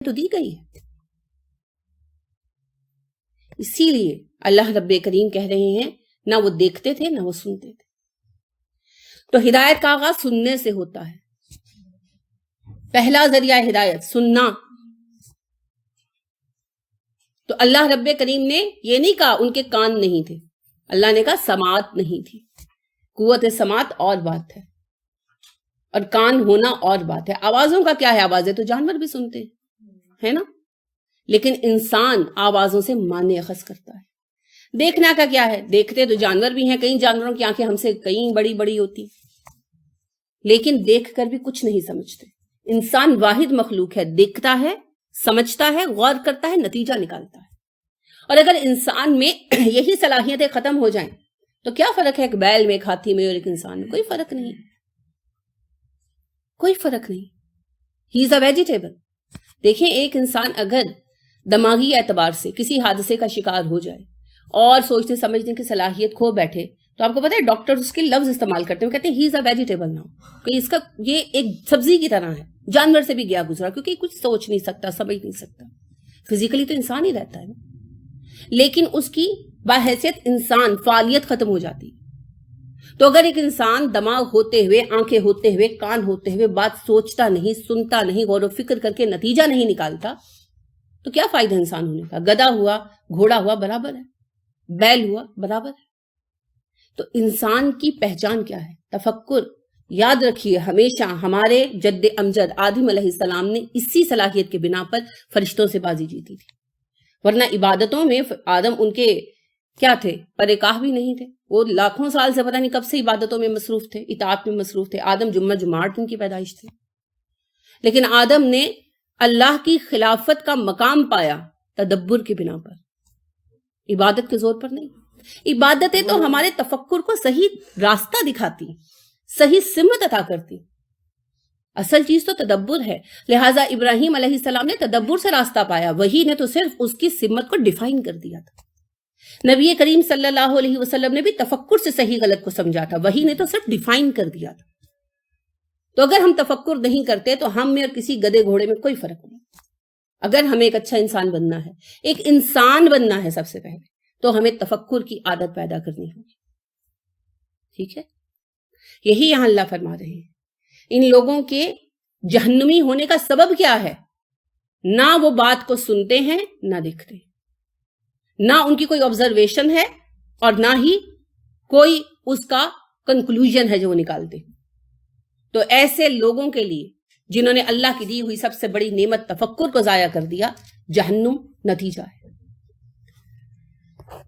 تو دی گئی ہے. اسی لیے اللہ رب کریم کہہ رہے ہیں نہ وہ دیکھتے تھے نہ وہ سنتے تھے. تو ہدایت کا آغاز سننے سے ہوتا ہے. پہلا ذریعہ ہدایت سننا. تو اللہ رب کریم نے یہ نہیں کہا ان کے کان نہیں تھے، اللہ نے کہا سماعت نہیں تھی. قوت سماعت اور بات ہے اور کان ہونا اور بات ہے. آوازوں کا کیا ہے؟ آوازیں تو جانور بھی سنتے ہیں نا، لیکن انسان آوازوں سے معنی اخذ کرتا ہے. دیکھنا کا کیا ہے؟ دیکھتے تو جانور بھی ہیں، کئی جانوروں کی آنکھیں ہم سے کئی بڑی بڑی ہوتی، لیکن دیکھ کر بھی کچھ نہیں سمجھتے. انسان واحد مخلوق ہے، دیکھتا ہے، سمجھتا ہے، غور کرتا ہے، نتیجہ نکالتا ہے. اور اگر انسان میں یہی صلاحیتیں ختم ہو جائیں تو کیا فرق ہے ایک بیل میں، ایک ہاتھی میں اور ایک انسان میں؟ کوئی فرق نہیں، کوئی فرق نہیں. ہی از اے ویجیٹیبل. دیکھیں ایک انسان اگر دماغی اعتبار سے کسی حادثے کا شکار ہو جائے اور سوچنے سمجھنے کی صلاحیت کھو بیٹھے تو آپ کو پتہ ہے ڈاکٹر اس کے لفظ استعمال کرتے ہیں، کہتے ہیں ہی از اے ویجیٹیبل ناؤ، کہ اس کا یہ ایک سبزی کی طرح ہے، جانور سے بھی گیا گزرا، کیونکہ کچھ سوچ نہیں سکتا، سمجھ نہیں سکتا. فزیکلی تو انسان ہی رہتا ہے، لیکن اس کی باحیثیت انسان فعالیت ختم ہو جاتی. تو اگر ایک انسان دماغ ہوتے ہوئے، آنکھیں ہوتے ہوئے، کان ہوتے ہوئے بات سوچتا نہیں، سنتا نہیں، غور و فکر کر کے نتیجہ نہیں نکالتا تو کیا فائدہ انسان ہونے کا؟ گدھا ہوا، گھوڑا ہوا برابر ہے، بیل ہوا برابر ہے. تو انسان کی پہچان کیا ہے؟ تفکر. یاد رکھیے ہمیشہ ہمارے جد امجد آدم علیہ السلام نے اسی صلاحیت کے بنا پر فرشتوں سے بازی جیتی تھی. ورنہ عبادتوں میں آدم ان کے کیا تھے؟ پرکاہ بھی نہیں تھے. وہ لاکھوں سال سے پتہ نہیں کب سے عبادتوں میں مصروف تھے، اطاعت میں مصروف تھے. آدم جمعہ دن کی پیدائش تھی، لیکن آدم نے اللہ کی خلافت کا مقام پایا تدبر کے بنا پر، عبادت کے زور پر نہیں. عبادتیں تو ہمارے تفکر کو صحیح راستہ دکھاتی، صحیح سمت عطا کرتی. اصل چیز تو تدبر ہے. لہٰذا ابراہیم علیہ السلام نے تدبر سے راستہ پایا، وہی نے تو صرف اس کی سمت کو ڈیفائن کر دیا تھا. نبی کریم صلی اللہ علیہ وسلم نے بھی تفکر سے صحیح غلط کو سمجھا تھا، وہی نے تو صرف ڈیفائن کر دیا تھا. تو اگر ہم تفکر نہیں کرتے تو ہم میں اور کسی گدے گھوڑے میں کوئی فرق نہیں. اگر ہمیں ایک اچھا انسان بننا ہے، ایک انسان بننا ہے، سب سے پہلے تو ہمیں تفکر کی عادت پیدا کرنی ہوگی. ٹھیک ہے؟ یہی یہاں اللہ فرما رہے ہیں. ان لوگوں کے جہنمی ہونے کا سبب کیا ہے؟ نہ وہ بات کو سنتے ہیں، نہ دیکھتے، نہ ان کی کوئی آبزرویشن ہے اور نہ ہی کوئی اس کا کنکلوژن ہے جو وہ نکالتے ہیں. تو ایسے لوگوں کے لیے جنہوں نے اللہ کی دی ہوئی سب سے بڑی نعمت تفکر کو ضائع کر دیا، جہنم نتیجہ ہے.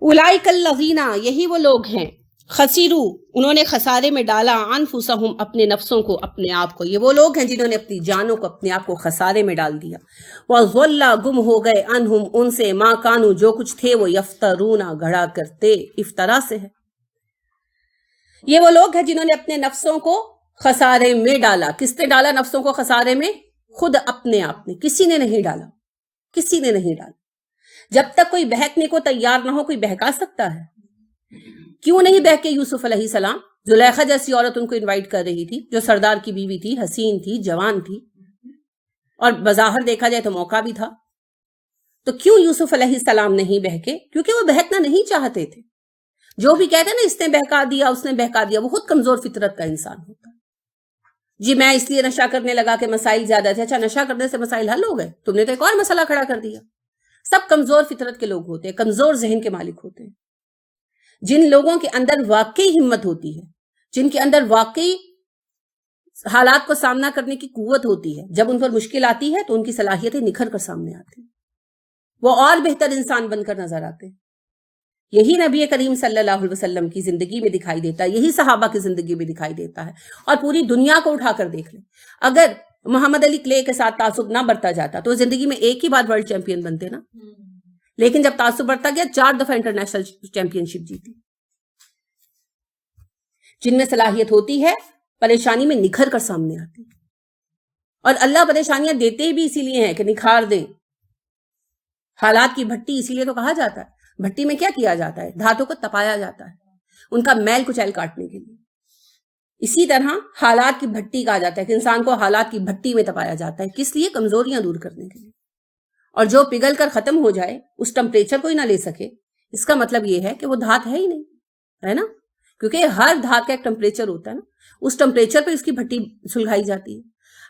اولئک الذین، یہی وہ لوگ ہیں، خسروا، انہوں نے خسارے میں ڈالا، انفسہم، اپنے نفسوں کو، اپنے آپ کو. یہ وہ لوگ ہیں جنہوں نے اپنی جانوں کو، اپنے آپ کو خسارے میں ڈال دیا. وَضَلَّ، گم ہو گئے، عنہم، ان سے، ما کانوا، جو کچھ تھے وہ، یفترون، گھڑا کرتے. افطرا سے ہے. یہ وہ لوگ ہیں جنہوں نے اپنے نفسوں کو خسارے میں ڈالا. کس نے ڈالا نفسوں کو خسارے میں؟ خود اپنے آپ نے. کسی نے نہیں ڈالا، کسی نے نہیں ڈالا. جب تک کوئی بہکنے کو تیار نہ ہو کوئی بہکا سکتا ہے؟ کیوں نہیں بہکے یوسف علیہ السلام؟ زلیخا جیسی عورت ان کو انوائٹ کر رہی تھی، جو سردار کی بیوی تھی، حسین تھی، جوان تھی، اور بظاہر دیکھا جائے تو موقع بھی تھا. تو کیوں یوسف علیہ السلام نہیں بہکے؟ کیونکہ وہ بہکنا نہیں چاہتے تھے. جو بھی کہتے ہیں نا اس نے بہکا دیا، اس نے بہکا دیا، وہ خود کمزور فطرت کا انسان ہوتا ہے. جی میں اس لیے نشہ کرنے لگا کہ مسائل زیادہ تھے. اچھا نشہ کرنے سے مسائل حل ہو گئے؟ تم نے تو ایک اور مسئلہ کھڑا کر دیا. سب کمزور فطرت کے لوگ ہوتے ہیں، کمزور ذہن کے مالک ہوتے ہیں. جن لوگوں کے اندر واقعی ہمت ہوتی ہے، جن کے اندر واقعی حالات کو سامنا کرنے کی قوت ہوتی ہے، جب ان پر مشکل آتی ہے تو ان کی صلاحیتیں نکھر کر سامنے آتی ہیں، وہ اور بہتر انسان بن کر نظر آتے ہیں. یہی نبی کریم صلی اللہ علیہ وسلم کی زندگی میں دکھائی دیتا ہے، یہی صحابہ کی زندگی میں دکھائی دیتا ہے. اور پوری دنیا کو اٹھا کر دیکھ لیں، اگر محمد علی کلے کے ساتھ تعصب نہ برتا جاتا تو زندگی میں ایک ہی بار ورلڈ چیمپئن بنتے نا. لیکن جب تعصب برتا گیا 4 دفعہ انٹرنیشنل چیمپئن شپ جیتی. جن میں صلاحیت ہوتی ہے پریشانی میں نکھر کر سامنے آتی. اور اللہ پریشانیاں دیتے بھی اسی لیے ہیں کہ نکھار دیں. حالات کی بھٹی اسی لیے تو کہا جاتا ہے. بھٹی میں کیا کیا جاتا ہے؟ دھاتوں کو تپایا جاتا ہے ان کا میل کچیل کاٹنے کے لیے. اسی طرح حالات کی بھٹی کہا جاتا ہے کہ انسان کو حالات کی بھٹی میں تپایا جاتا ہے. کس لیے؟ کمزوریاں دور کرنے کے لیے. اور جو پگھل کر ختم ہو جائے اس ٹمپریچر کو ہی نہ لے سکے، اس کا مطلب یہ ہے کہ وہ دھات ہے ہی نہیں، ہے نا؟ کیونکہ ہر دھات کا ایک ٹمپریچر ہوتا ہے نا، اس ٹمپریچر پہ اس کی بھٹی سلگائی جاتی ہے۔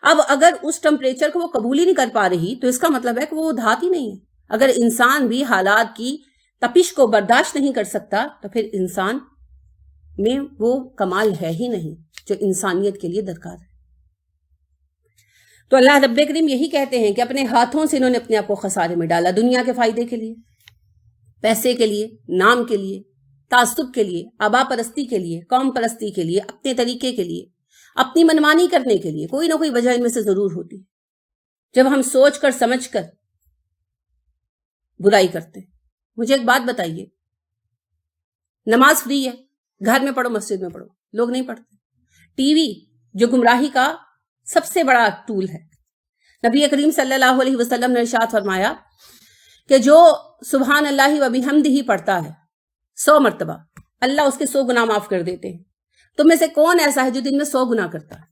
اب اگر اس ٹمپریچر کو وہ قبول ہی نہیں کر پا رہی تو اس کا مطلب ہے کہ وہ دھات ہی نہیں ہے۔ اگر انسان بھی حالات کی تپش کو برداشت نہیں کر سکتا تو پھر انسان میں وہ کمال ہے ہی نہیں جو انسانیت کے لیے درکار ہے۔ تو اللہ رب کریم یہی کہتے ہیں کہ اپنے ہاتھوں سے انہوں نے اپنے آپ کو خسارے میں ڈالا، دنیا کے فائدے کے لیے، پیسے کے لیے، نام کے لیے، تعصب کے لیے، آبا پرستی کے لیے، قوم پرستی کے لیے، اپنے طریقے کے لیے، اپنی منمانی کرنے کے لیے۔ کوئی نہ کوئی وجہ ان میں سے ضرور ہوتی ہے جب ہم سوچ کر سمجھ کر برائی کرتے ہیں۔ مجھے ایک بات بتائیے، نماز فری ہے، گھر میں پڑھو، مسجد میں پڑھو، لوگ نہیں پڑھتے۔ ٹی وی جو گمراہی کا سب سے بڑا ٹول ہے، نبی کریم صلی اللہ علیہ وسلم نے ارشاد فرمایا کہ جو سبحان اللہ و بحمدہ پڑھتا ہے 100 مرتبہ، اللہ اس کے 100 گناہ معاف کر دیتے ہیں۔ تم میں سے کون ایسا ہے جو دن میں 100 گناہ کرتا ہے؟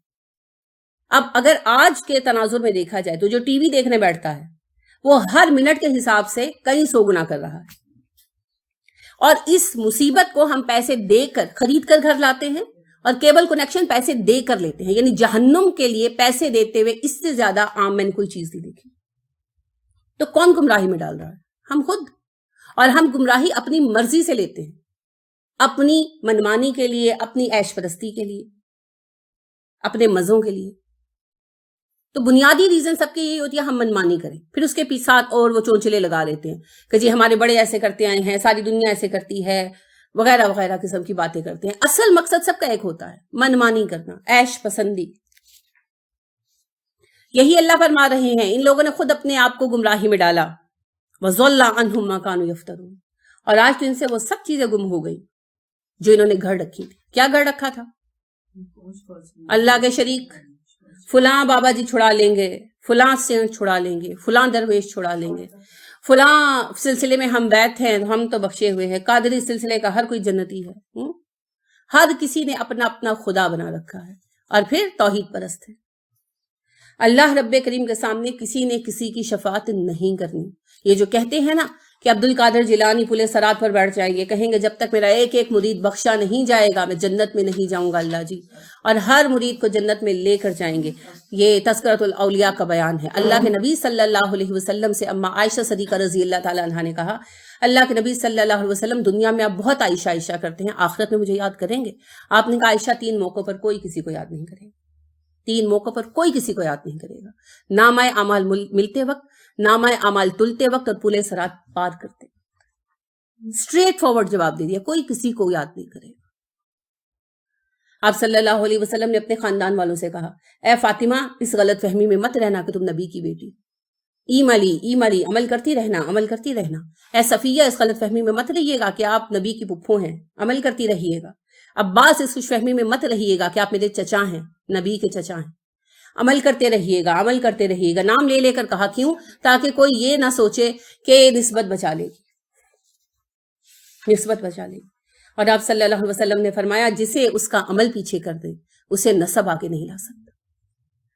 اب اگر آج کے تناظر میں دیکھا جائے تو جو ٹی وی دیکھنے بیٹھتا ہے وہ ہر منٹ کے حساب سے کئی 100 گناہ کر رہا ہے، اور اس مصیبت کو ہم پیسے دے کر خرید کر گھر لاتے ہیں، اور کیبل کنیکشن پیسے دے کر لیتے ہیں۔ یعنی جہنم کے لیے پیسے دیتے ہوئے اس سے زیادہ عام میں نے کوئی چیز نہیں دیکھی۔ تو کون گمراہی میں ڈال رہا ہے؟ ہم خود۔ اور ہم گمراہی اپنی مرضی سے لیتے ہیں، اپنی منمانی کے لیے، اپنی عیش پرستی کے لیے، اپنے مزوں کے لیے۔ تو بنیادی ریزن سب کی یہی ہوتی ہے، ہم منمانی کریں، پھر اس کے ساتھ اور وہ چونچلے لگا لیتے ہیں کہ جی ہمارے بڑے ایسے کرتے آئے ہیں، ساری دنیا ایسے کرتی ہے، وغیرہ وغیرہ قسم کی باتیں کرتے ہیں۔ اصل مقصد سب کا ایک ہوتا ہے، منمانی کرنا، عیش پسندی۔ یہی اللہ فرما رہے ہیں ان لوگوں نے خود اپنے آپ کو گمراہی میں ڈالا، وَضَلَّ عَنْهُمْ مَا كَانُوا يَفْتَرُونَ، اور آج تو ان سے وہ سب چیزیں گم ہو گئی جو انہوں نے گھڑ رکھی تھی۔ کیا گھڑ رکھا تھا؟ اللہ کے شریک، فلاں بابا جی چھڑا لیں گے، فلاں سینٹ چھڑا لیں گے، فلاں درویش چھڑا لیں گے، فلاں سلسلے میں ہم بیت ہیں ہم تو بخشے ہوئے ہیں، قادری سلسلے کا ہر کوئی جنتی ہے۔ ہر کسی نے اپنا اپنا خدا بنا رکھا ہے، اور پھر توحید پرست ہے۔ اللہ رب کریم کے سامنے کسی نے کسی کی شفاعت نہیں کرنی۔ یہ جو کہتے ہیں نا کہ عبد القادر جیلانی پل صراط پر بیٹھ جائیں گے، کہیں گے جب تک میرا ایک ایک مرید بخشا نہیں جائے گا میں جنت میں نہیں جاؤں گا اللہ جی، اور ہر مرید کو جنت میں لے کر جائیں گے۔ یہ تذکرۃ الاولیاء کا بیان ہے۔ اللہ کے نبی صلی اللہ علیہ وسلم سے اما عائشہ صدیقہ رضی اللہ تعالیٰ عنہا نے کہا، اللہ کے نبی صلی اللہ علیہ وسلم دنیا میں آپ بہت عائشہ عائشہ کرتے ہیں، آخرت میں مجھے یاد کریں گے؟ آپ نے کہا عائشہ 3 موقعوں پر کوئی کسی کو یاد نہیں کرے گا، 3 موقعوں پر کوئی کسی کو یاد نہیں کرے گا، نامہ اعمال ملتے وقت، نامہ اعمال تلتے وقت، اور پل صراط پار کرتے وقت۔ اسٹریٹ فارورڈ جواب دے دیا، کوئی کسی کو یاد نہیں کرے گا۔ آپ صلی اللہ علیہ وسلم نے اپنے خاندان والوں سے کہا، اے فاطمہ اس غلط فہمی میں مت رہنا کہ تم نبی کی بیٹی، ایملی عمل کرتی رہنا، عمل کرتی رہنا۔ اے صفیہ اس غلط فہمی میں مت رہیے گا کہ آپ نبی کی پھپھو ہیں، عمل کرتی رہیے گا۔ عباس اس خوش فہمی میں مت رہیے گا کہ آپ میرے چچا ہیں، نبی کے چچا ہیں، عمل کرتے رہیے گا، عمل کرتے رہیے گا۔ نام لے لے کر کہا، کیوں؟ تاکہ کوئی یہ نہ سوچے کہ نسبت بچا لے گی، نسبت بچا لے گی۔ اور آپ صلی اللہ علیہ وسلم نے فرمایا، جسے اس کا عمل پیچھے کر دے اسے نسب آگے نہیں لا سکتا۔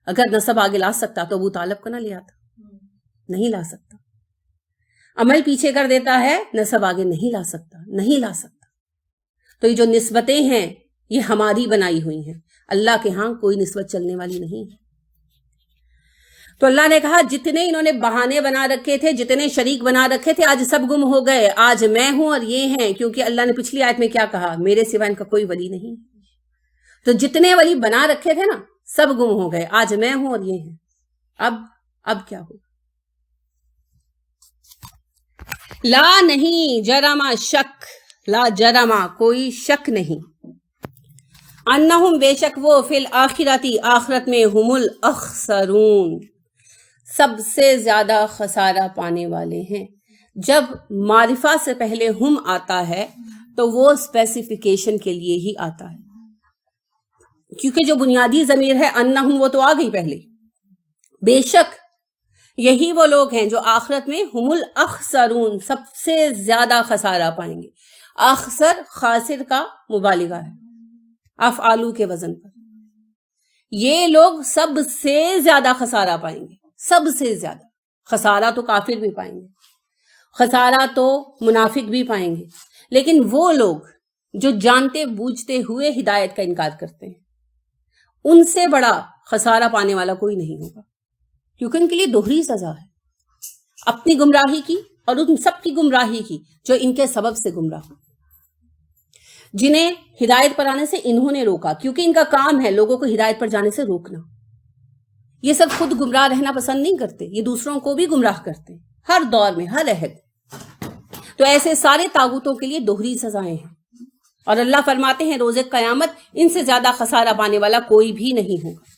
اگر نسب آگے لا سکتا تو ابو طالب کو نہ لے آتا، نہیں لا سکتا۔ عمل پیچھے کر دیتا ہے، نسب آگے نہیں لا سکتا، نہیں لا سکتا۔ تو یہ جو نسبتیں ہیں یہ ہماری بنائی ہوئی ہیں، اللہ کے ہاں کوئی نسبت چلنے والی نہیں ہے۔ تو اللہ نے کہا جتنے انہوں نے بہانے بنا رکھے تھے، جتنے شریک بنا رکھے تھے، آج سب گم ہو گئے۔ آج میں ہوں اور یہ ہیں، کیونکہ اللہ نے پچھلی آیت میں کیا کہا، میرے سوا ان کا کوئی ولی نہیں۔ تو جتنے ولی بنا رکھے تھے نا سب گم ہو گئے، آج میں ہوں اور یہ ہیں۔ اب کیا ہو؟ لا نہیں، جرما شک، لا جرما کوئی شک نہیں، انہم بے شک وہ، فی الآخرتی آخرت میں، ہم الاخسرون سب سے زیادہ خسارہ پانے والے ہیں۔ جب معرفہ سے پہلے ہم آتا ہے تو وہ اسپیسیفیکیشن کے لیے ہی آتا ہے، کیونکہ جو بنیادی ضمیر ہے انہم وہ تو آ گئی پہلے، بے شک یہی وہ لوگ ہیں جو آخرت میں ہم الاخسرون سب سے زیادہ خسارہ پائیں گے۔ اخسر خاسر کا مبالغہ ہے، افعالو کے وزن پر۔ یہ لوگ سب سے زیادہ خسارہ پائیں گے، سب سے زیادہ۔ خسارہ تو کافر بھی پائیں گے، خسارہ تو منافق بھی پائیں گے، لیکن وہ لوگ جو جانتے بوجھتے ہوئے ہدایت کا انکار کرتے ہیں، ان سے بڑا خسارہ پانے والا کوئی نہیں ہوگا، کیونکہ ان کے لیے دوہری سزا ہے، اپنی گمراہی کی اور ان سب کی گمراہی کی جو ان کے سبب سے گمراہ ہو، جنہیں ہدایت پر آنے سے انہوں نے روکا، کیونکہ ان کا کام ہے لوگوں کو ہدایت پر جانے سے روکنا۔ یہ سب خود گمراہ رہنا پسند نہیں کرتے، یہ دوسروں کو بھی گمراہ کرتے ہیں، ہر دور میں، ہر عہد۔ تو ایسے سارے طاغوتوں کے لیے دوہری سزائیں ہیں، اور اللہ فرماتے ہیں روز قیامت ان سے زیادہ خسارہ پانے والا کوئی بھی نہیں ہوگا۔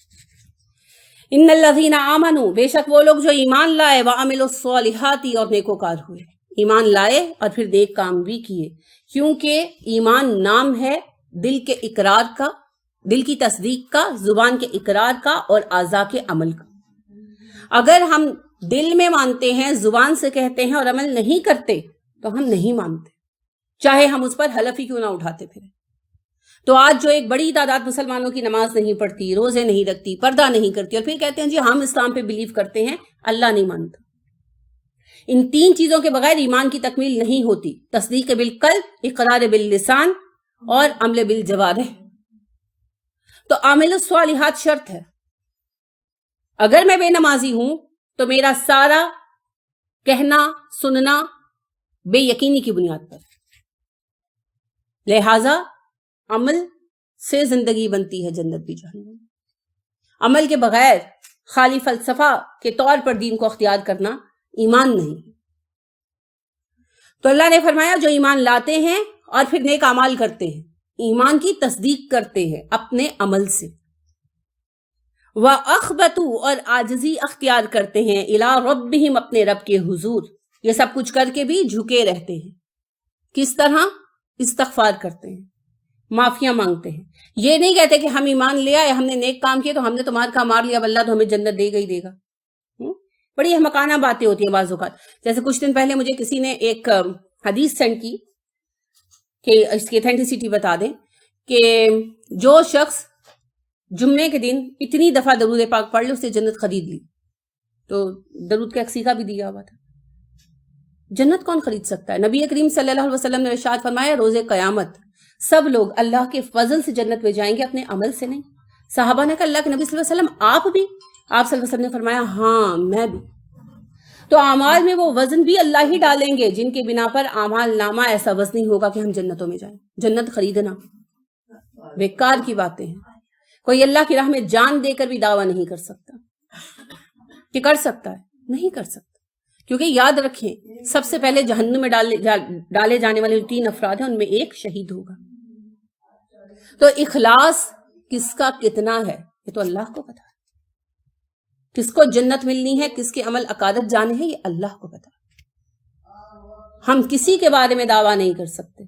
ان الذین آمنوا، بے شک وہ لوگ جو ایمان لائے، وعملوا الصالحات، اور نیکوکار ہوئے، ایمان لائے اور پھر نیک کام بھی کیے، کیونکہ ایمان نام ہے دل کے اقرار کا، دل کی تصدیق کا، زبان کے اقرار کا اور اعضاء کے عمل کا۔ اگر ہم دل میں مانتے ہیں، زبان سے کہتے ہیں اور عمل نہیں کرتے تو ہم نہیں مانتے، چاہے ہم اس پر حلف ہی کیوں نہ اٹھاتے پھریں۔ تو آج جو ایک بڑی تعداد مسلمانوں کی نماز نہیں پڑھتی، روزے نہیں رکھتی، پردہ نہیں کرتی، اور پھر کہتے ہیں جی ہم اسلام پہ بلیو کرتے ہیں، اللہ نہیں مانتا۔ ان تین چیزوں کے بغیر ایمان کی تکمیل نہیں ہوتی، تصدیق بالقلب، اقرار باللسان اور عمل بالجوارح۔ تو عامل الصالحات شرط ہے۔ اگر میں بے نمازی ہوں تو میرا سارا کہنا سننا بے یقینی کی بنیاد پر، لہذا عمل سے زندگی بنتی ہے، جنت بھی جہنم۔ عمل کے بغیر خالی فلسفہ کے طور پر دین کو اختیار کرنا ایمان نہیں۔ تو اللہ نے فرمایا جو ایمان لاتے ہیں اور پھر نیک اعمال کرتے ہیں، ایمان کی تصدیق کرتے ہیں اپنے عمل سے، وَأَخْبَتُوا، اور عاجزی اختیار کرتے ہیں، إِلَىٰ رَبِّهِمْ، اپنے رب کے حضور۔ یہ سب کچھ کر کے بھی جھکے رہتے ہیں۔ کس طرح؟ استغفار کرتے ہیں، معافیاں مانگتے ہیں۔ یہ نہیں کہتے کہ ہم ایمان لے آئے، ہم نے نیک کام کیے تو ہم نے تو مار کا مار لیا، اب اللہ تو ہمیں جنت دے گا ہی دے گا۔ بڑی احمقانہ باتیں ہوتی ہیں بعض اوقات۔ جیسے کچھ دن پہلے مجھے کسی نے ایک حدیث سینڈ کی کہ اس کی اتھینٹسٹی بتا دیں کہ جو شخص جمعے کے دن اتنی دفعہ درود پاک پڑھ لے اس سے جنت خرید لی۔ تو درود کا ایک سیکھا بھی دیا ہوا تھا۔ جنت کون خرید سکتا ہے؟ نبی کریم صلی اللہ علیہ وسلم نے ارشاد فرمایا روز قیامت سب لوگ اللہ کے فضل سے جنت میں جائیں گے، اپنے عمل سے نہیں۔ صحابہ نے کہا اللہ کے نبی صلی اللہ علیہ وسلم آپ بھی؟ آپ صلی اللہ علیہ وسلم نے فرمایا ہاں میں بھی۔ تو اعمال میں وہ وزن بھی اللہ ہی ڈالیں گے جن کے بنا پر اعمال نامہ ایسا وزنی ہوگا کہ ہم جنتوں میں جائیں۔ جنت خریدنا بیکار کی باتیں ہیں۔ کوئی اللہ کی راہ میں جان دے کر بھی دعویٰ نہیں کر سکتا کہ کر سکتا ہے، نہیں کر سکتا، کیونکہ یاد رکھیں سب سے پہلے جہنم میں ڈالے جانے والے جو 3 افراد ہیں ان میں ایک شہید ہوگا۔ تو اخلاص کس کا کتنا ہے یہ تو اللہ کو پتا ہے، کس کو جنت ملنی ہے، کس کے عمل عقادت جانے ہیں، یہ اللہ کو پتا ہے۔ ہم کسی کے بارے میں دعویٰ نہیں کر سکتے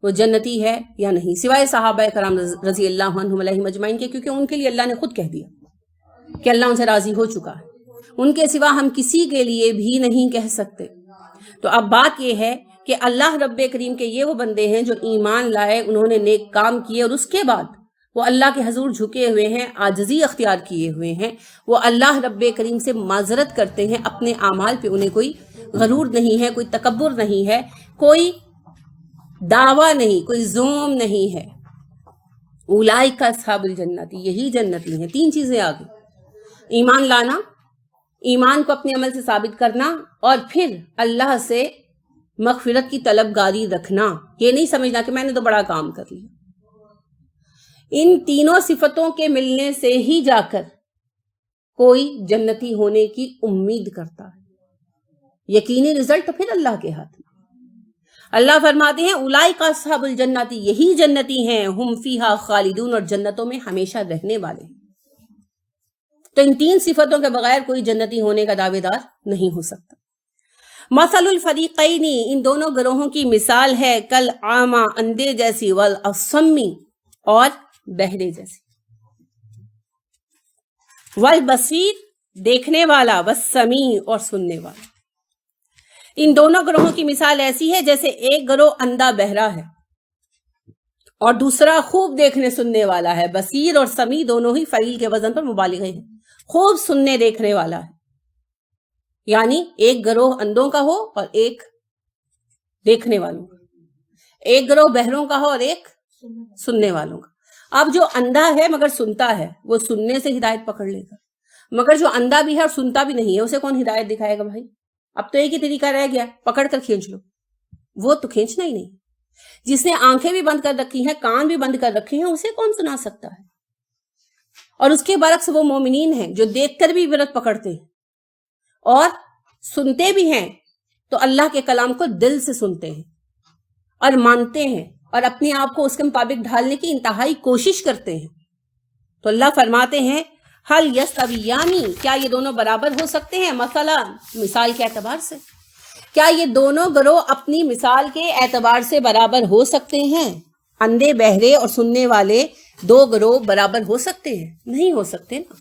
وہ جنتی ہے یا نہیں، سوائے صحابہ کرام رضی اللہ عنہم علیہم اجمعین کے، کیونکہ ان کے لیے اللہ نے خود کہہ دیا کہ اللہ ان سے راضی ہو چکا ہے۔ ان کے سوا ہم کسی کے لیے بھی نہیں کہہ سکتے۔ تو اب بات یہ ہے کہ اللہ رب کریم کے یہ وہ بندے ہیں جو ایمان لائے، انہوں نے نیک کام کیے، اور اس کے بعد وہ اللہ کے حضور جھکے ہوئے ہیں، عاجزی اختیار کیے ہوئے ہیں، وہ اللہ رب کریم سے معذرت کرتے ہیں اپنے اعمال پہ، انہیں کوئی غرور نہیں ہے، کوئی تکبر نہیں ہے، کوئی دعویٰ نہیں، کوئی زوم نہیں ہے۔ اولئک اصحاب الجنت، یہی جنتی ہیں۔ 3 چیزیں آ گئی، ایمان لانا، ایمان کو اپنے عمل سے ثابت کرنا، اور پھر اللہ سے مغفرت کی طلبگاری رکھنا۔ یہ نہیں سمجھنا کہ میں نے تو بڑا کام کر لیا۔ ان تینوں صفتوں کے ملنے سے ہی جا کر کوئی جنتی ہونے کی امید کرتا ہے۔ یقینی رزلٹ تو پھر اللہ کے ہاتھ میں۔ اللہ فرماتے ہیں اولئک اصحاب الجنت، یہی جنتی ہیں، ہم فیہا خالدون، اور جنتوں میں ہمیشہ رہنے والے ہیں۔ تو ان 3 صفتوں کے بغیر کوئی جنتی ہونے کا دعوے دار نہیں ہو سکتا۔ مثل الفریقین، ان دونوں گروہوں کی مثال ہے کل اعمی، اندھے جیسی، والاصمی، اور بہرے جیسی، والبصیر، دیکھنے والا، والسمیع، اور سننے والا۔ ان دونوں گروہوں کی مثال ایسی ہے جیسے ایک گروہ اندھا بہرا ہے اور دوسرا خوب دیکھنے سننے والا ہے۔ بصیر اور سمیع دونوں ہی فعیل کے وزن پر مبالغے ہیں، خوب سننے دیکھنے والا ہے، یعنی ایک گروہ اندھوں کا ہو اور ایک دیکھنے والوں کا، ایک گروہ بہروں کا ہو اور ایک سننے والوں کا۔ اب جو اندھا ہے مگر سنتا ہے وہ سننے سے ہدایت پکڑ لے گا، مگر جو اندھا بھی ہے اور سنتا بھی نہیں ہے اسے کون ہدایت دکھائے گا بھائی؟ اب تو ایک ہی طریقہ رہ گیا، پکڑ کر کھینچ لو، وہ تو کھینچنا ہی نہیں۔ جس نے آنکھیں بھی بند کر رکھی ہیں، کان بھی بند کر رکھے ہیں، اسے کون سنا سکتا ہے؟ اور اس کے برعکس وہ مومنین ہیں جو دیکھ کر بھی عبرت پکڑتے ہیں اور سنتے بھی ہیں، تو اللہ کے کلام کو دل سے سنتے ہیں اور مانتے ہیں اور اپنے آپ کو اس کے مطابق ڈھالنے کی انتہائی کوشش کرتے ہیں۔ تو اللہ فرماتے ہیں حل یستویانی، کیا یہ دونوں برابر ہو سکتے ہیں؟ مثلا مثال کے اعتبار سے کیا یہ دونوں گروہ اپنی مثال کے اعتبار سے برابر ہو سکتے ہیں؟ اندھے بہرے اور سننے والے دو گروہ برابر ہو سکتے ہیں؟ نہیں ہو سکتے نا۔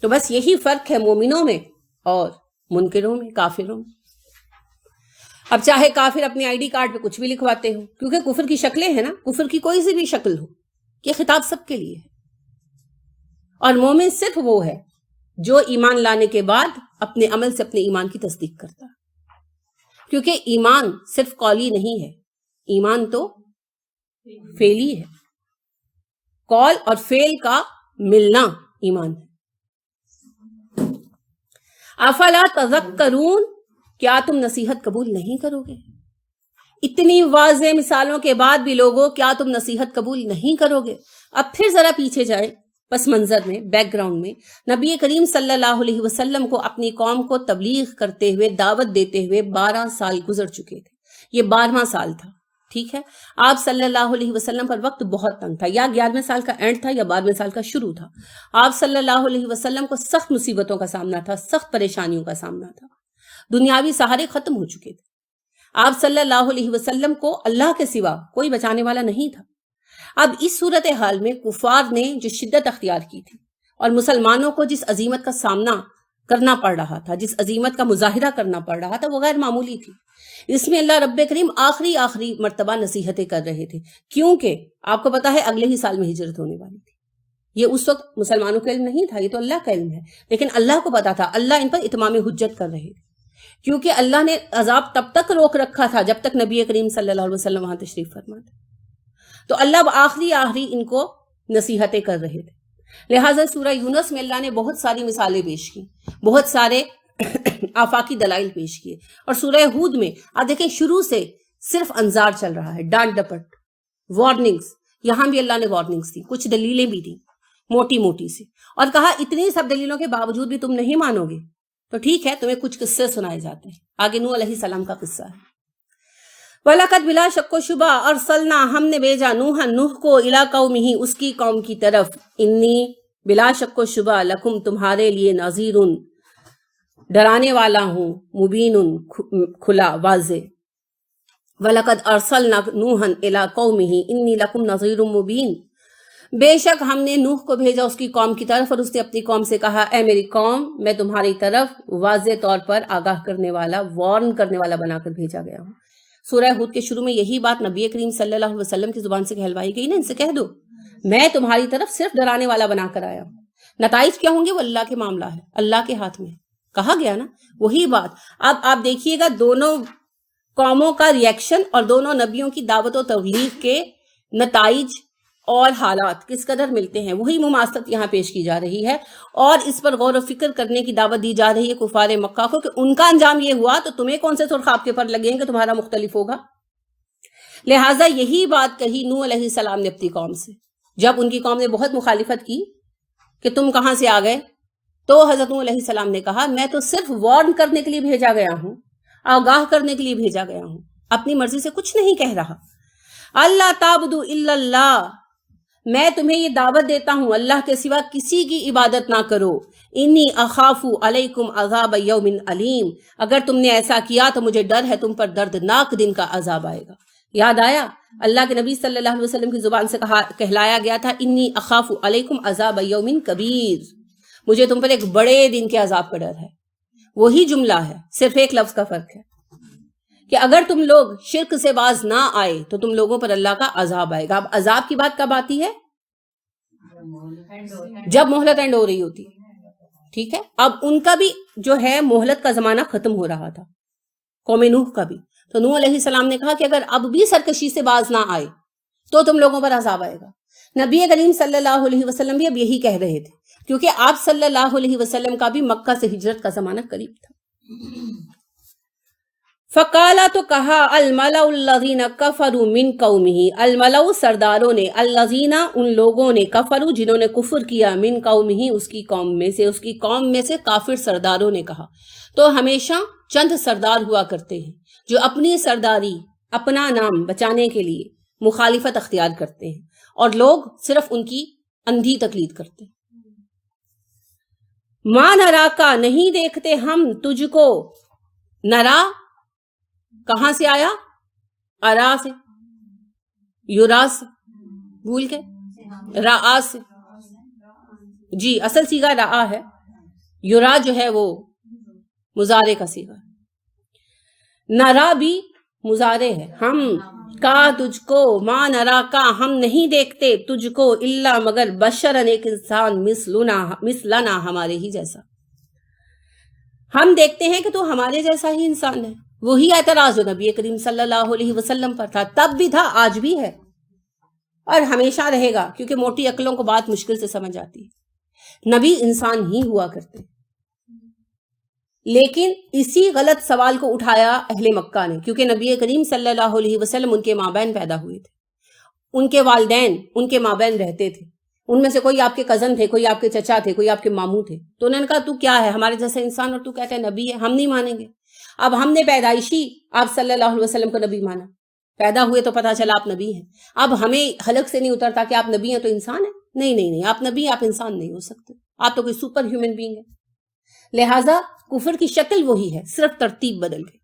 تو بس یہی فرق ہے مومنوں میں اور منکروں میں، کافروں میں۔ اب چاہے کافر اپنے آئی ڈی کارڈ پہ کچھ بھی لکھواتے ہو، کیونکہ کفر کی شکلیں ہیں نا، کفر کی کوئی سی بھی شکل ہو، یہ خطاب سب کے لیے ہے۔ اور مومن صرف وہ ہے جو ایمان لانے کے بعد اپنے عمل سے اپنے ایمان کی تصدیق کرتا ہے، کیونکہ ایمان صرف قولی نہیں ہے، ایمان تو فعلی ہے، قول اور فعل کا ملنا ایمان ہے۔ افلا تذکرون، کیا تم نصیحت قبول نہیں کرو گے؟ اتنی واضح مثالوں کے بعد بھی لوگوں کیا تم نصیحت قبول نہیں کرو گے؟ اب پھر ذرا پیچھے جائیں، پس منظر میں، بیک گراؤنڈ میں، نبی کریم صلی اللہ علیہ وسلم کو اپنی قوم کو تبلیغ کرتے ہوئے، دعوت دیتے ہوئے 12 سال گزر چکے تھے، یہ 12واں سال تھا، ٹھیک ہے۔ آپ صلی اللہ علیہ وسلم پر وقت بہت تنگ تھا، یا 11ویں سال کا اینڈ تھا یا 12ویں سال کا شروع تھا۔ آپ صلی اللہ علیہ وسلم کو سخت مصیبتوں کا سامنا تھا، سخت پریشانیوں کا سامنا تھا، دنیاوی سہارے ختم ہو چکے تھے۔ آپ صلی اللہ علیہ وسلم کو اللہ کے سوا کوئی بچانے والا نہیں تھا۔ اب اس صورتحال میں کفار نے جو شدت اختیار کی تھی اور مسلمانوں کو جس عظیمت کا سامنا کرنا پڑ رہا تھا، جس عظیمت کا مظاہرہ کرنا پڑ رہا تھا، وہ غیر معمولی تھی۔ اس میں اللہ رب کریم آخری مرتبہ نصیحتیں کر رہے تھے، کیونکہ آپ کو پتا ہے اگلے ہی سال میں ہجرت ہونے والی تھی۔ یہ اس وقت مسلمانوں کا علم نہیں تھا، یہ تو اللہ کا علم ہے، لیکن اللہ کو پتا تھا، اللہ ان پر اتمام حجت کر رہے تھے، کیونکہ اللہ نے عذاب تب تک روک رکھا تھا جب تک نبی کریم صلی اللہ علیہ وسلم وہاں تشریف فرما تھے۔ تو اللہ اب آخری ان کو نصیحتیں کر رہے تھے۔ لہٰذا سورہ یونس میں اللہ نے بہت ساری مثالیں پیش کی، بہت سارے آفاقی دلائل پیش کیے، اور سورہ ہود میں آپ دیکھیں شروع سے صرف انذار چل رہا ہے، ڈانٹ ڈپٹ، وارننگز۔ یہاں بھی اللہ نے وارننگز دی، کچھ دلیلیں بھی دی موٹی موٹی سی، اور کہا اتنی سب دلیلوں کے باوجود بھی تم نہیں مانو گے تو ٹھیک ہے، تمہیں کچھ قصے سنائے جاتے ہیں۔ آگے نوح علیہ السلام کا قصہ ہے۔ وَلَقَدْ بِلَا شَكَّ وَشُبْهَةٍ أَرْسَلْنَا، ہم نے بھیجا نوح کو إِلَىٰ قَوْمِهِ، اس کی قوم کی طرف، انی بلا شک و شبہ لکم، تمہارے لیے، نذیر، ڈرانے والا ہوں، مبین، کھلا واضح۔ وَلَقَدْ أَرْسَلْنَا نُوحًا إِلَىٰ قَوْمِهِ إِنِّي لَكُمْ نَذِيرٌ مُّبِينٌ، بے شک ہم نے نوح کو بھیجا اس کی قوم کی طرف، اور اس نے اپنی قوم سے کہا اے میری قوم، میں تمہاری طرف واضح طور پر آگاہ کرنے والا، وارن کرنے والا بنا کر بھیجا گیا ہوں۔ سورہ ہود کے شروع میں یہی بات نبی کریم صلی اللہ علیہ وسلم کی زبان سے کہلوائی گئی نا، ان سے کہہ دو میں تمہاری طرف صرف ڈرانے والا بنا کر آیا ہوں، نتائج کیا ہوں گے وہ اللہ کے معاملہ ہے، اللہ کے ہاتھ میں، کہا گیا نا وہی بات۔ اب آپ دیکھیے گا دونوں قوموں کا ریئیکشن اور دونوں نبیوں کی دعوت و تبلیغ کے نتائج اور حالات کس قدر ملتے ہیں، وہی مماثلت یہاں پیش کی جا رہی ہے، اور اس پر غور و فکر کرنے کی دعوت دی جا رہی ہے کفار مکہ کو کہ ان کا انجام یہ ہوا تو تمہیں کون سے سرخاب کے پر لگیں گے، تمہارا مختلف ہوگا۔ لہٰذا یہی بات کہی نوح علیہ السلام نے اپنی قوم سے، جب ان کی قوم نے بہت مخالفت کی کہ تم کہاں سے آ گئے، تو حضرت نوح علیہ السلام نے کہا میں تو صرف وارن کرنے کے لیے بھیجا گیا ہوں، آگاہ کرنے کے لیے بھیجا گیا ہوں، اپنی مرضی سے کچھ نہیں کہہ رہا۔ اللہ تعبدوا الا اللہ، میں تمہیں یہ دعوت دیتا ہوں اللہ کے سوا کسی کی عبادت نہ کرو، انی اخاف علیکم عذاب یوم علیم، اگر تم نے ایسا کیا تو مجھے ڈر ہے تم پر دردناک دن کا عذاب آئے گا۔ یاد آیا اللہ کے نبی صلی اللہ علیہ وسلم کی زبان سے کہلایا گیا تھا انی اخاف علیکم عذاب یوم کبیر، مجھے تم پر ایک بڑے دن کے عذاب کا ڈر ہے۔ وہی جملہ ہے، صرف ایک لفظ کا فرق ہے کہ اگر تم لوگ شرک سے باز نہ آئے تو تم لوگوں پر اللہ کا عذاب آئے گا۔ اب عذاب کی بات کب آتی ہے؟ جب مہلت اینڈ ہو رہی ہوتی، ٹھیک ہے۔ اب ان کا بھی جو ہے مہلت کا زمانہ ختم ہو رہا تھا، قوم نوح کا بھی. تو نوح علیہ السلام نے کہا کہ اگر اب بھی سرکشی سے باز نہ آئے تو تم لوگوں پر عذاب آئے گا. نبی کریم صلی اللہ علیہ وسلم بھی اب یہی کہہ رہے تھے، کیونکہ آپ صلی اللہ علیہ وسلم کا بھی مکہ سے ہجرت کا زمانہ قریب تھا. فقالا تو کہا الملأ الذین کفروا من قومہ، الملأ سرداروں نے، الذین ان لوگوں نے، کفروا جنہوں نے کفر کیا، من قومہ اس کی قوم میں سے، اس کی قوم میں سے کافر سرداروں نے کہا. تو ہمیشہ چند سردار ہوا کرتے ہیں جو اپنی سرداری، اپنا نام بچانے کے لیے مخالفت اختیار کرتے ہیں، اور لوگ صرف ان کی اندھی تقلید کرتے ہیں. ما نرا کا نہیں دیکھتے ہم تجھ کو، نرا کہاں سے آیا؟ ارا سے، یورا سے، بھول کے را سے، جی اصل صیغہ را ہے، یورا جو ہے وہ مضارع کا صیغہ. نرا بھی مضارع ہے. ہم کا تجھ کو، ما نرا کا ہم نہیں دیکھتے تجھ کو، الا مگر بشرن ایک انسان، مثلنا ہمارے ہی جیسا. ہم دیکھتے ہیں کہ تو ہمارے جیسا ہی انسان ہے. وہی اعتراض جو نبی کریم صلی اللہ علیہ وسلم پر تھا، تب بھی تھا، آج بھی ہے اور ہمیشہ رہے گا، کیونکہ موٹی عقلوں کو بات مشکل سے سمجھ آتی ہے. نبی انسان ہی ہوا کرتے، لیکن اسی غلط سوال کو اٹھایا اہل مکہ نے، کیونکہ نبی کریم صلی اللہ علیہ وسلم ان کے مابین پیدا ہوئے تھے، ان کے والدین ان کے مابین رہتے تھے، ان میں سے کوئی آپ کے کزن تھے، کوئی آپ کے چچا تھے، کوئی آپ کے ماموں تھے. تو انہوں نے کہا تو کیا ہے، ہمارے جیسا انسان، اور تو کہتا ہے نبی ہے، ہم نہیں مانیں گے. اب ہم نے پیدائشی آپ صلی اللہ علیہ وسلم کو نبی مانا، پیدا ہوئے تو پتا چلا آپ نبی ہیں. اب ہمیں حلق سے نہیں اترتا کہ آپ نبی ہیں تو انسان ہیں. نہیں، آپ نبی ہیں، آپ انسان نہیں ہو سکتے، آپ تو کوئی سپر ہیومن بینگ ہے. لہٰذا کفر کی شکل وہی ہے، صرف ترتیب بدل گئی.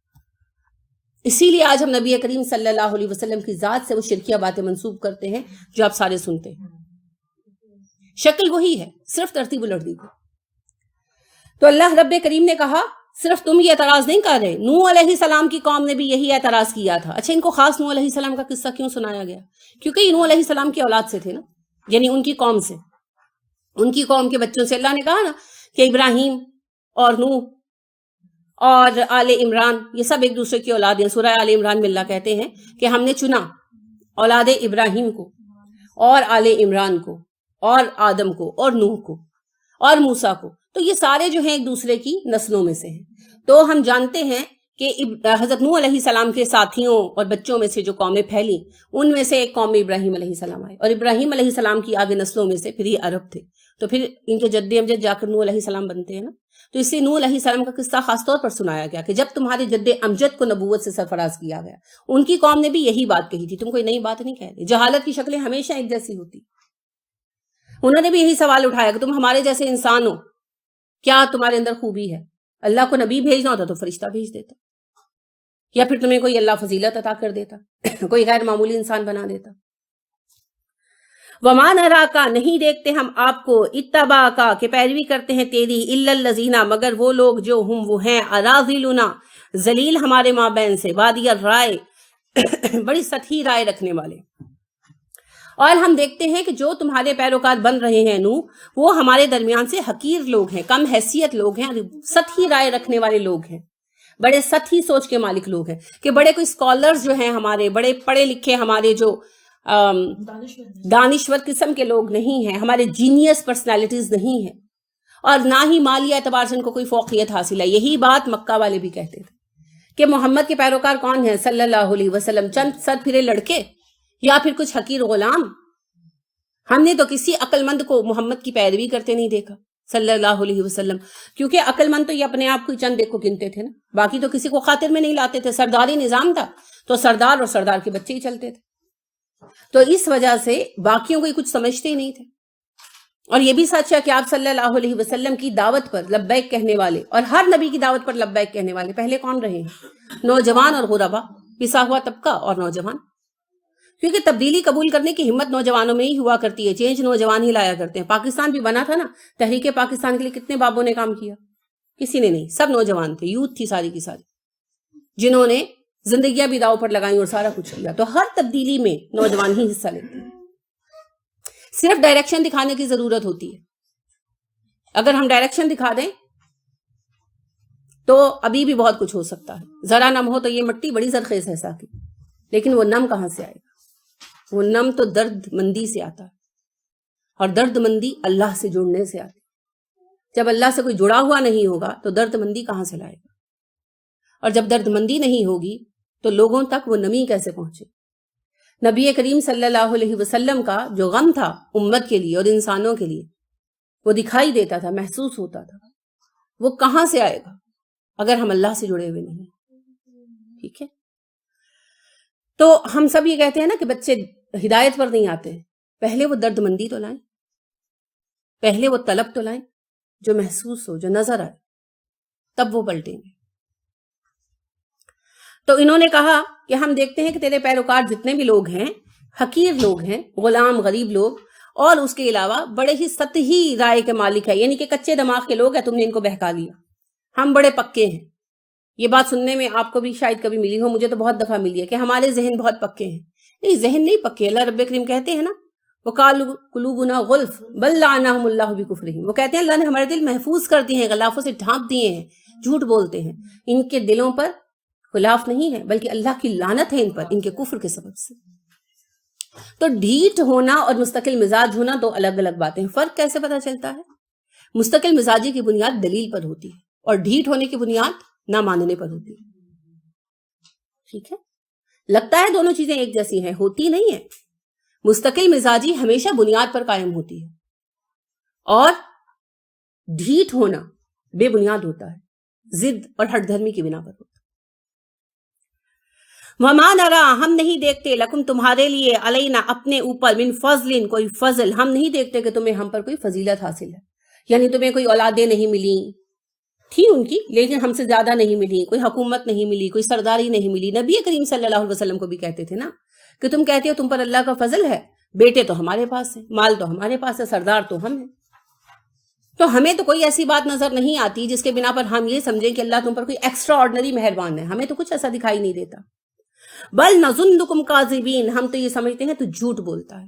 اسی لیے آج ہم نبی کریم صلی اللہ علیہ وسلم کی ذات سے وہ شرکیہ باتیں منسوب کرتے ہیں جو آپ سارے سنتے ہیں. شکل وہی ہے، صرف ترتیب الٹ دی. تو اللہ رب کریم نے کہا صرف تم یہ اعتراض نہیں کر رہے، نوح علیہ السلام کی قوم نے بھی یہی اعتراض کیا تھا. اچھا، ان کو خاص نوح علیہ السلام کا قصہ کیوں سنایا گیا؟ کیونکہ یہ نوح علیہ السلام کی اولاد سے تھے نا، یعنی ان کی قوم سے، ان کی قوم کے بچوں سے. اللہ نے کہا نا کہ ابراہیم اور نوح اور آل عمران یہ سب ایک دوسرے کی اولاد ہیں. سورہ آل عمران میں اللہ کہتے ہیں کہ ہم نے چنا اولاد ابراہیم کو اور آل عمران کو اور آدم کو اور نوح کو اور موسیٰ کو. تو یہ سارے جو ہیں ایک دوسرے کی نسلوں میں سے ہیں. تو ہم جانتے ہیں کہ حضرت نوح علیہ السلام کے ساتھیوں اور بچوں میں سے جو قومیں پھیلی، ان میں سے ایک قوم میں ابراہیم علیہ السلام آئے، اور ابراہیم علیہ السلام کی آگے نسلوں میں سے پھر یہ عرب تھے. تو پھر ان کے جد امجد جا کر نوح علیہ السلام بنتے ہیں نا. تو اس لیے نوح علیہ السلام کا قصہ خاص طور پر سنایا گیا کہ جب تمہارے جد امجد کو نبوت سے سرفراز کیا گیا، ان کی قوم نے بھی یہی بات کہی تھی. تم کوئی نئی بات نہیں کہہ رہے. جہالت کی شکلیں ہمیشہ ایک جیسی ہوتی. انہوں نے بھی یہی سوال اٹھایا کہ تم ہمارے جیسے انسان ہو، کیا تمہارے اندر خوبی ہے؟ اللہ کو نبی بھیجنا ہوتا تو فرشتہ بھیج دیتا، یا پھر تمہیں کوئی اللہ فضیلت عطا کر دیتا، کوئی غیر معمولی انسان بنا دیتا. وَمَا نَرَاكَ نہیں دیکھتے ہم آپ کو، اتبعَكَ کہ پیروی کرتے ہیں تیری، إِلَّا الَّذِينَ مگر وہ لوگ جو ہم وہ ہیں، أَرَاذِلُنَا ذلیل ہمارے مابین سے، بادی الرائے بڑی سطحی رائے رکھنے والے. اور ہم دیکھتے ہیں کہ جو تمہارے پیروکار بن رہے ہیں نو، وہ ہمارے درمیان سے حقیر لوگ ہیں، کم حیثیت لوگ ہیں، سطحی رائے رکھنے والے لوگ ہیں، بڑے سطحی سوچ کے مالک لوگ ہیں، کہ بڑے کوئی اسکالرز جو ہیں ہمارے، بڑے پڑھے لکھے ہمارے جو دانشور قسم کے لوگ نہیں ہیں، ہمارے جینیس پرسنالٹیز نہیں ہیں، اور نہ ہی مالی اعتبار سے ان کو کوئی فوقیت حاصل ہے. یہی بات مکہ والے بھی کہتے تھے کہ محمد کے پیروکار کون ہیں صلی اللہ علیہ وسلم، چند سر پھرے لڑکے یا پھر کچھ حقیر غلام. ہم نے تو کسی عقل مند کو محمد کی پیروی کرتے نہیں دیکھا صلی اللہ علیہ وسلم، کیونکہ عقل مند تو یہ اپنے آپ کو چند ایک کو گنتے تھے نا، باقی تو کسی کو خاطر میں نہیں لاتے تھے. سرداری نظام تھا تو سردار اور سردار کے بچے ہی چلتے تھے. تو اس وجہ سے باقیوں کو کچھ سمجھتے ہی نہیں تھے. اور یہ بھی سچ ہے کہ آپ صلی اللہ علیہ وسلم کی دعوت پر لبیک کہنے والے، اور ہر نبی کی دعوت پر لبیک کہنے والے پہلے کون رہے ہیں؟ نوجوان اور غربا، پسا ہوا طبقہ اور نوجوان. کیونکہ تبدیلی قبول کرنے کی ہمت نوجوانوں میں ہی ہوا کرتی ہے، چینج نوجوان ہی لایا کرتے ہیں. پاکستان بھی بنا تھا نا، تحریک پاکستان کے لیے کتنے بابوں نے کام کیا؟ کسی نے نہیں، سب نوجوان تھے، یوتھ تھی ساری کی ساری، جنہوں نے زندگیاں بھی داؤ پر لگائیں اور سارا کچھ کیا. تو ہر تبدیلی میں نوجوان ہی حصہ لیتے ہیں. صرف ڈائریکشن دکھانے کی ضرورت ہوتی ہے. اگر ہم ڈائریکشن دکھا دیں تو ابھی بھی بہت کچھ ہو سکتا ہے. ذرا نم ہو تو یہ مٹی بڑی زرخیز ہے ساقی، لیکن وہ نم کہاں سے آئے گا؟ وہ نم تو درد مندی سے آتا ہے، اور درد مندی اللہ سے جڑنے سے آتی. جب اللہ سے کوئی جڑا ہوا نہیں ہوگا تو درد مندی کہاں سے لائے گا؟ اور جب درد مندی نہیں ہوگی تو لوگوں تک وہ نمی کیسے پہنچے؟ نبی کریم صلی اللہ علیہ وسلم کا جو غم تھا امت کے لیے اور انسانوں کے لیے، وہ دکھائی دیتا تھا، محسوس ہوتا تھا. وہ کہاں سے آئے گا اگر ہم اللہ سے جڑے ہوئے نہیں؟ ٹھیک ہے، تو ہم سب یہ کہتے ہیں نا کہ بچے ہدایت پر نہیں آتے، پہلے وہ درد مندی تو لائیں، پہلے وہ طلب تو لائیں جو محسوس ہو، جو نظر آئے، تب وہ پلٹیں گے. تو انہوں نے کہا کہ ہم دیکھتے ہیں کہ تیرے پیروکار جتنے بھی لوگ ہیں حقیر لوگ ہیں، غلام غریب لوگ، اور اس کے علاوہ بڑے ہی سطحی رائے کے مالک ہے، یعنی کہ کچے دماغ کے لوگ ہیں. تم نے ان کو بہکا لیا. ہم بڑے پکے ہیں. یہ بات سننے میں آپ کو بھی شاید کبھی ملی ہو، مجھے تو بہت دفعہ ملی ہے کہ ہمارے ذہن بہت پکے ہیں. نہیں، ذہن نہیں پکے. اللہ رب کریم کہتے ہیں نا وَقَالُوا قُلُوبُنَا غُلْفٌ بَل لَّعَنَهُمُ اللَّهُ بِكُفْرِهِمْ. وہ کہتے ہیں اللہ نے ہمارے دل محفوظ کر دیے ہیں، غلافوں سے ڈھانپ دیے ہیں، جھوٹ بولتے ہیں. ان کے دلوں پر خلاف نہیں ہے بلکہ اللہ کی لعنت ہے ان پر، ان کے کفر کے سبب سے. تو ڈھیٹ ہونا اور مستقل مزاج ہونا دو الگ الگ باتیں. فرق کیسے پتہ چلتا ہے؟ مستقل مزاجی کی بنیاد دلیل پر ہوتی ہے اور ڈھیٹ ہونے کی بنیاد نہ ماننے پر ہوتی ہے. ٹھیک ہے، لگتا ہے دونوں چیزیں ایک جیسی ہیں، ہوتی نہیں ہے. مستقل مزاجی ہمیشہ بنیاد پر قائم ہوتی ہے اور ڈھیٹ ہونا بے بنیاد ہوتا ہے، ضد اور ہٹ دھرمی کی بنا پر ہوتا ہے. وَمَا نَرَا، ہم نہیں دیکھتے، لکم تمہارے لیے، علینا اپنے اوپر، من فضل کوئی فضل، ہم نہیں دیکھتے کہ تمہیں ہم پر کوئی فضیلت حاصل ہے. یعنی تمہیں کوئی اولادیں نہیں ملی تھی ان کی، لیکن ہم سے زیادہ نہیں ملی، کوئی حکومت نہیں ملی، کوئی سرداری نہیں ملی. نبی کریم صلی اللہ علیہ وسلم کو بھی کہتے تھے نا کہ تم کہتے ہو تم پر اللہ کا فضل ہے، بیٹے تو ہمارے پاس ہیں، مال تو ہمارے پاس ہے، سردار تو ہم ہیں. تو ہمیں تو کوئی ایسی بات نظر نہیں آتی جس کے بنا پر ہم یہ سمجھیں کہ اللہ تم پر کوئی ایکسٹرا آرڈنری مہربان ہے. ہمیں تو کچھ ایسا دکھائی نہیں دیتا. بل نظنکم کاذبین، ہم تو یہ سمجھتے ہیں تو جھوٹ بولتا ہے.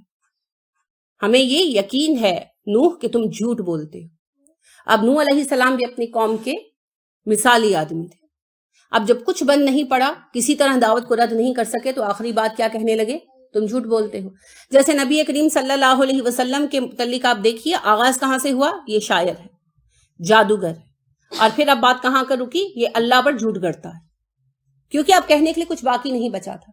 ہمیں یہ یقین ہے نوح کہ تم جھوٹ بولتے ہو. اب نوح علیہ السلام بھی اپنی قوم کے مثالی آدمی تھے. اب جب کچھ بن نہیں پڑا، کسی طرح دعوت کو رد نہیں کر سکے، تو آخری بات کیا کہنے لگے؟ تم جھوٹ بولتے ہو. جیسے نبی کریم صلی اللہ علیہ وسلم کے متعلق آپ دیکھیے، آغاز کہاں سے ہوا؟ یہ شاعر ہے، جادوگر ہے، اور پھر اب بات کہاں کر رکی؟ یہ اللہ پر جھوٹ گڑتا ہے، کیونکہ اب کہنے کے لیے کچھ باقی نہیں بچا تھا.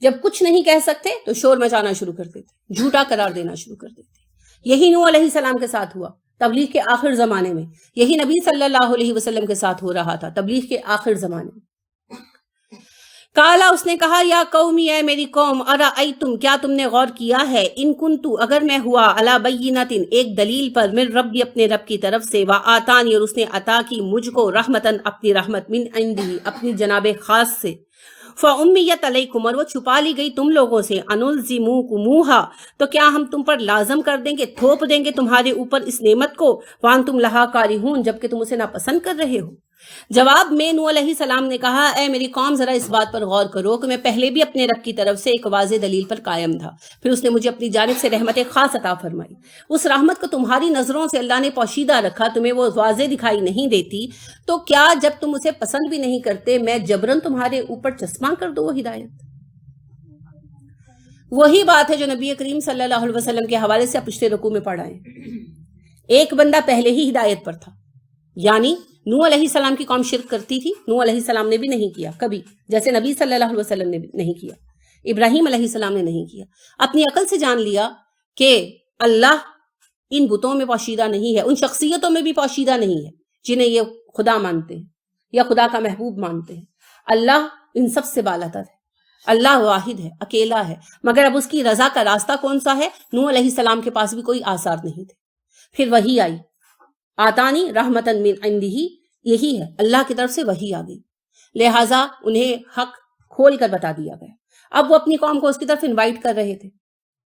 جب کچھ نہیں کہہ سکتے تو شور مچانا شروع کر دیتے، جھوٹا قرار دینا شروع کر دیتے. یہی نوح علیہ السلام کے ساتھ ہوا تبلیغ کے آخر زمانے میں، یہی نبی صلی اللہ علیہ وسلم کے ساتھ ہو رہا تھا تبلیغ کے آخر زمانے میں. کالا، اس نے کہا، یا قومی، اے میری قوم، ارأیتم، کیا تم نے غور کیا ہے، ان کنتو، اگر میں ہوا، علی بینۃ، ایک دلیل پر، من ربی، اپنے رب کی طرف سے، وآتانی، اور اس نے عطا کی مجھ کو، رحمتن، اپنی رحمت، من عندہ، اپنی جناب خاص سے، فأمیت علیکم، اور وہ چھپا لی گئی تم لوگوں سے، انلزموکموہا، تو کیا ہم تم پر لازم کر دیں گے، تھوپ دیں گے تمہارے اوپر اس نعمت کو، وانتم لہا کارہون، جبکہ تم اسے ناپسند کر رہے ہو. جواب میں نوح علیہ السلام نے کہا، اے میری قوم، ذرا اس بات پر غور کرو کہ میں پہلے بھی اپنے رب کی طرف سے ایک واضح دلیل پر قائم تھا، پھر اس نے مجھے اپنی جانب سے رحمت خاص عطا فرمائی. اس رحمت کو تمہاری نظروں سے اللہ نے پوشیدہ رکھا، تمہیں وہ واضح دکھائی نہیں دیتی، تو کیا جب تم اسے پسند بھی نہیں کرتے، میں جبرن تمہارے اوپر چشمہ کر دوں وہ ہدایت؟ وہی بات ہے جو نبی کریم صلی اللہ علیہ وسلم کے حوالے سے پچھلے رکوع میں پڑھا ہے. ایک بندہ پہلے ہی ہدایت پر تھا، یعنی نوح علیہ السلام کی قوم شرک کرتی تھی، نوح علیہ السلام نے بھی نہیں کیا کبھی، جیسے نبی صلی اللہ علیہ وسلم نے بھی نہیں کیا، ابراہیم علیہ السلام نے نہیں کیا. اپنی عقل سے جان لیا کہ اللہ ان بتوں میں پوشیدہ نہیں ہے، ان شخصیتوں میں بھی پوشیدہ نہیں ہے جنہیں یہ خدا مانتے ہیں یا خدا کا محبوب مانتے ہیں. اللہ ان سب سے بالاتر ہے، اللہ واحد ہے، اکیلا ہے. مگر اب اس کی رضا کا راستہ کون سا ہے؟ نوح علیہ السلام کے پاس بھی کوئی آثار نہیں تھے. پھر وحی آئی، آتانی رحمتن من عندہ، یہی ہے، اللہ کی طرف سے وحی آ گئی، لہٰذا انہیں حق کھول کر بتا دیا گیا. اب وہ اپنی قوم کو اس کی طرف انوائٹ کر رہے تھے.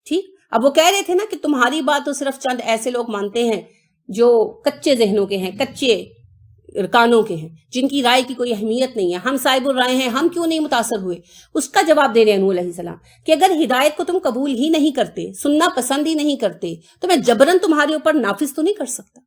ٹھیک، اب وہ کہہ رہے تھے نا کہ تمہاری بات تو صرف چند ایسے لوگ مانتے ہیں جو کچے ذہنوں کے ہیں، کچے کانوں کے ہیں، جن کی رائے کی کوئی اہمیت نہیں ہے، ہم صاحب الرائے ہیں، ہم کیوں نہیں متاثر ہوئے. اس کا جواب دے رہے ہیں نوح علیہ السلام کہ اگر ہدایت کو تم قبول ہی نہیں کرتے، سننا پسند ہی نہیں کرتے، تو میں جبرن تمہارے اوپر نافذ تو نہیں کر سکتا.